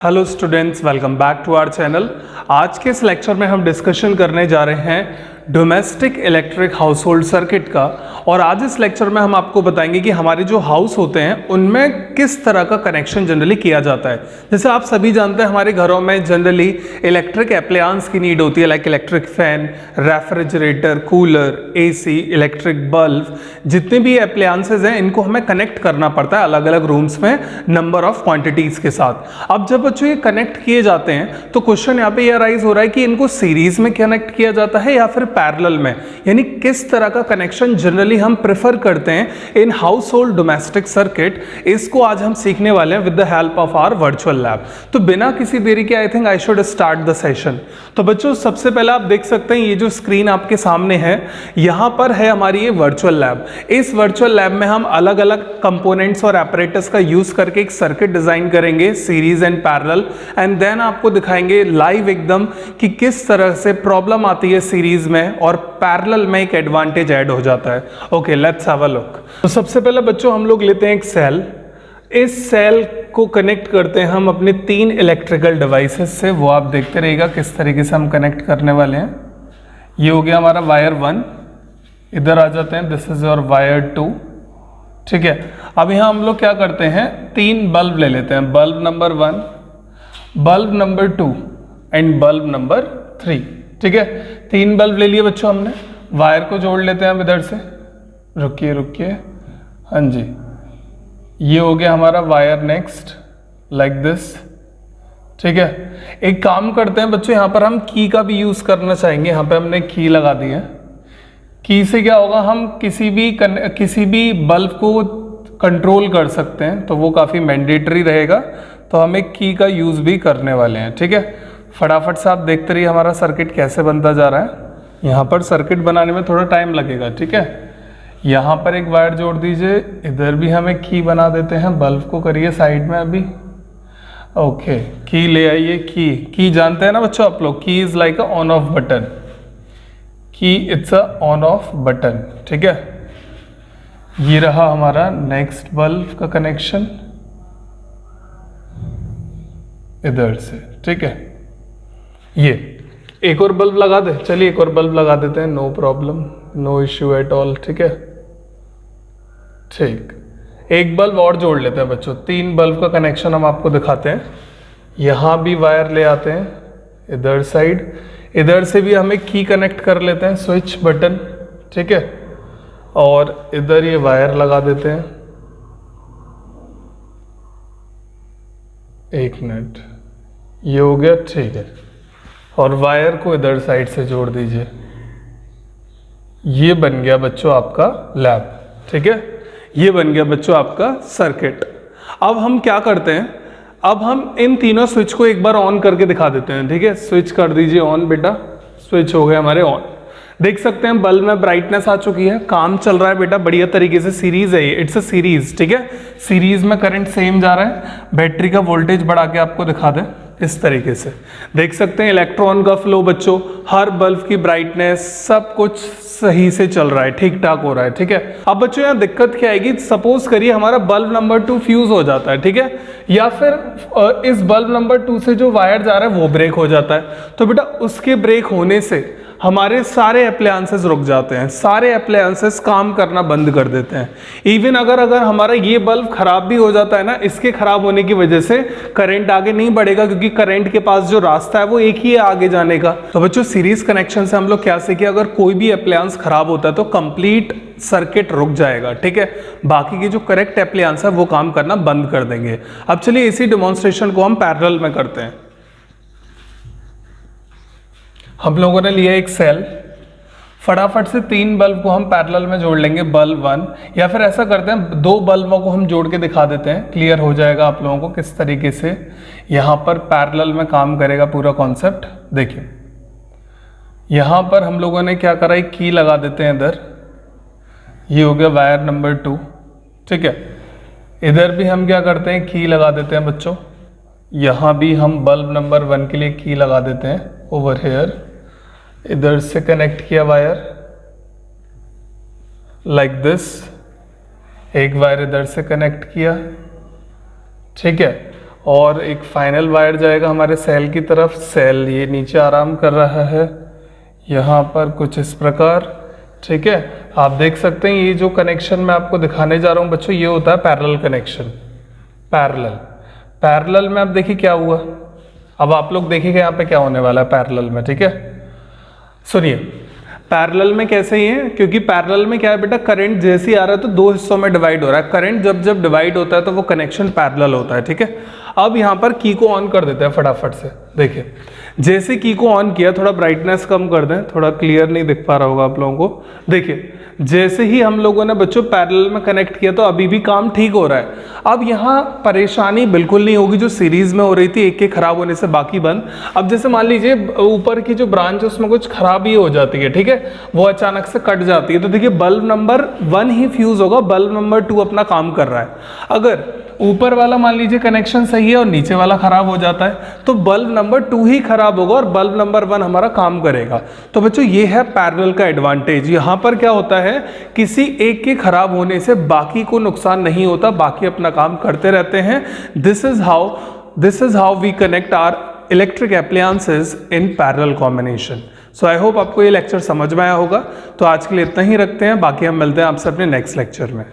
Hello students, welcome back to our channel. आज के इस लेक्चर में हम डिस्कशन करने जा रहे हैं domestic electric house hold circuit का। और आज इस लेक्चर में हम आपको बताएंगे कि हमारे जो हाउस होते हैं उनमें किस तरह का कनेक्शन जनरली किया जाता है। जैसे आप सभी जानते हैं हमारे घरों में जनरली इलेक्ट्रिक एप्लायंस की नीड होती है, like electric fan, refrigerator, cooler, AC, electric bulb. जितने भी एप्लायंसेज हैं इनको हमें कनेक्ट करना पड़ता है अलग अलग रूम्स में नंबर ऑफ क्वांटिटीज के साथ। अब जब बच्चों ये कनेक्ट किए जाते हैं तो क्वेश्चन यहाँ पे ये अराइज हो रहा है कि इनको सीरीज में कनेक्ट किया जाता है या फिर पैरेलल में, यानी किस तरह का कनेक्शन जनरली हम प्रेफर करते हैं in household domestic circuit. इसको आज हम सीखने वाले हैं with the help of our virtual lab. तो बिना किसी देरी के I think I should start the session. तो बच्चों सबसे पहले आप देख सकते हैं ये जो स्क्रीन आपके सामने है, यहां पर है हमारी ये वर्चुअल लैब। इस वर्चुअल लैब में हम अलग अलग कंपोनेंट्स और एपरेटस का यूज करके एक सर्किट डिजाइन करेंगे series and parallel, and then आपको दिखाएंगे लाइव एकदम कि किस तरह से प्रॉब्लम आती है सीरीज में और पैरेलल में एक एडवांटेज ऐड हो जाता है। Okay, let's have a look. तो सबसे पहले बच्चों हम लोग लेते हैं एक सेल। इस सेल को कनेक्ट करते हैं हम अपने 3 इलेक्ट्रिकल डिवाइसेस से। वो आप देखते रहिएगा किस तरीके से हम कनेक्ट करने वाले हैं। ये हो गया हमारा वायर 1, इधर आ जाते हैं, दिस इज योर वायर 2। ठीक है, अब यहाँ हम लोग क्या करते हैं, 3 बल्ब ले लेते हैं, bulb number 1, bulb number 2 and bulb number 3। ठीक है, 3 बल्ब ले लिए बच्चों हमने। वायर को जोड़ लेते हैं हम इधर से, रुकिए, हाँ जी, ये हो गया हमारा वायर नेक्स्ट, लाइक दिस। ठीक है, एक काम करते हैं बच्चों, यहाँ पर हम की का भी यूज करना चाहेंगे। यहाँ पे हमने की लगा दी है। की से क्या होगा, हम किसी भी बल्ब को कंट्रोल कर सकते हैं, तो वो काफी मैंडेटरी रहेगा, तो हम एक की का यूज भी करने वाले हैं। ठीक है, फटाफट से आप देखते रहिए हमारा सर्किट कैसे बनता जा रहा है। यहाँ पर सर्किट बनाने में थोड़ा टाइम लगेगा। ठीक है, यहाँ पर एक वायर जोड़ दीजिए, इधर भी हम एक की बना देते हैं, बल्ब को करिए साइड में अभी। ओके, की ले आइए। की जानते हैं ना बच्चों आप लोग, की is like a on off button, की it's a on off button. ठीक है, ये रहा हमारा नेक्स्ट बल्ब का कनेक्शन इधर से। ठीक है, ये एक और बल्ब लगा दे, चलिए एक और बल्ब लगा देते हैं, no problem, no issue at all. ठीक है, ठीक, एक बल्ब और जोड़ लेते हैं बच्चों। 3 बल्ब का कनेक्शन हम आपको दिखाते हैं। यहां भी वायर ले आते हैं इधर साइड, इधर से भी हम एक की कनेक्ट कर लेते हैं, स्विच बटन। ठीक है, और इधर ये वायर लगा देते हैं। एक मिनट, ये हो गया। ठीक है, और वायर को इधर साइड से जोड़ दीजिए। ये बन गया बच्चों आपका लैब। ठीक है, ये बन गया बच्चों आपका सर्किट। अब हम क्या करते हैं, अब हम इन तीनों स्विच को एक बार ऑन करके दिखा देते हैं। ठीक है, स्विच कर दीजिए ऑन बेटा, स्विच हो गए हमारे ऑन। देख सकते हैं बल्ब में ब्राइटनेस आ चुकी है, काम चल रहा है बेटा बढ़िया तरीके से। सीरीज है ये, इट्स अ सीरीज। ठीक है, सीरीज में करंट सेम जा रहा है। बैटरी का वोल्टेज बढ़ा के आपको दिखा दें इस तरीके से, देख सकते हैं इलेक्ट्रॉन का फ्लो बच्चों, हर बल्ब की ब्राइटनेस, सब कुछ सही से चल रहा है, ठीक ठाक हो रहा है। ठीक है, अब बच्चों यहाँ दिक्कत क्या आएगी, सपोज करिए हमारा बल्ब नंबर 2 फ्यूज हो जाता है। ठीक है, या फिर इस बल्ब नंबर 2 से जो वायर जा रहा है वो ब्रेक हो जाता है, तो बेटा उसके ब्रेक होने से हमारे सारे अप्लायंसेस रुक जाते हैं, सारे अप्लायंसेस काम करना बंद कर देते हैं। इवन अगर हमारा ये बल्ब खराब भी हो जाता है ना, इसके खराब होने की वजह से करंट आगे नहीं बढ़ेगा, क्योंकि करंट के पास जो रास्ता है वो एक ही है आगे जाने का। तो बच्चों सीरीज कनेक्शन से हम लोग क्या सीखे, अगर कोई भी अप्लायंस खराब होता है तो कंप्लीट सर्किट रुक जाएगा। ठीक है, बाकी के जो करेक्ट अप्लायंस है वो काम करना बंद कर देंगे। अब चलिए इसी डेमोन्स्ट्रेशन को हम पैरेलल में करते हैं। हम लोगों ने लिया एक सेल, फटाफट से 3 बल्ब को हम पैरेलल में जोड़ लेंगे, बल्ब 1, या फिर ऐसा करते हैं 2 बल्बों को हम जोड़ के दिखा देते हैं, क्लियर हो जाएगा आप लोगों को किस तरीके से यहाँ पर पैरेलल में काम करेगा पूरा कॉन्सेप्ट। देखिए यहाँ पर हम लोगों ने क्या करा, एक की लगा देते हैं इधर, ये हो गया वायर नंबर 2। ठीक है, इधर भी हम क्या करते हैं, की लगा देते हैं बच्चों। यहाँ भी हम बल्ब नंबर 1 के लिए की लगा देते हैं ओवर हेयर, इधर से कनेक्ट किया वायर लाइक दिस, एक वायर इधर से कनेक्ट किया। ठीक है, और एक फाइनल वायर जाएगा हमारे सेल की तरफ। सेल ये नीचे आराम कर रहा है यहाँ पर कुछ इस प्रकार, ठीक है। आप देख सकते हैं ये जो कनेक्शन मैं आपको दिखाने जा रहा हूँ बच्चों, ये होता है पैरेलल कनेक्शन। पैरेलल में अब देखिए क्या हुआ, अब आप लोग देखिएगा यहाँ पे क्या होने वाला है पैरेलल में, ठीक है। सुनिए पैरेलल में कैसे ही है, क्योंकि पैरेलल में क्या है बेटा, करंट जैसे ही आ रहा है तो दो हिस्सों में डिवाइड हो रहा है। करंट जब जब डिवाइड होता है तो वो कनेक्शन पैरेलल होता है, ठीक है। अब यहाँ पर की को ऑन कर देते हैं फटाफट से। देखिए जैसे की को ऑन किया, थोड़ा ब्राइटनेस कम कर दें, थोड़ा क्लियर नहीं दिख पा रहा होगा आप लोगों को। देखिए जैसे ही हम लोगों ने बच्चों पैरेलल में कनेक्ट किया तो अभी भी काम ठीक हो रहा है। अब यहाँ परेशानी बिल्कुल नहीं होगी जो सीरीज में हो रही थी, एक के खराब होने से बाकी बंद। अब जैसे मान लीजिए ऊपर की जो ब्रांच है उसमें कुछ खराबी हो जाती है, ठीक है, वो अचानक से कट जाती है, तो देखिए बल्ब नंबर 1 ही फ्यूज होगा, बल्ब नंबर 2 अपना काम कर रहा है। अगर ऊपर वाला मान लीजिए कनेक्शन सही है और नीचे वाला खराब हो जाता है तो बल्ब नंबर 2 ही खराब होगा और बल्ब नंबर 1 हमारा काम करेगा। तो बच्चों ये है पैरेलल का एडवांटेज। यहां पर क्या होता है, किसी एक के खराब होने से बाकी को नुकसान नहीं होता, बाकी अपना काम करते रहते हैं। This is how we connect our electric appliances in parallel combination. So I hope आपको ये लेक्चर समझ में आया होगा। तो आज के लिए इतना ही रखते हैं, बाकी हम मिलते हैं आपसे अपने नेक्स्ट लेक्चर में।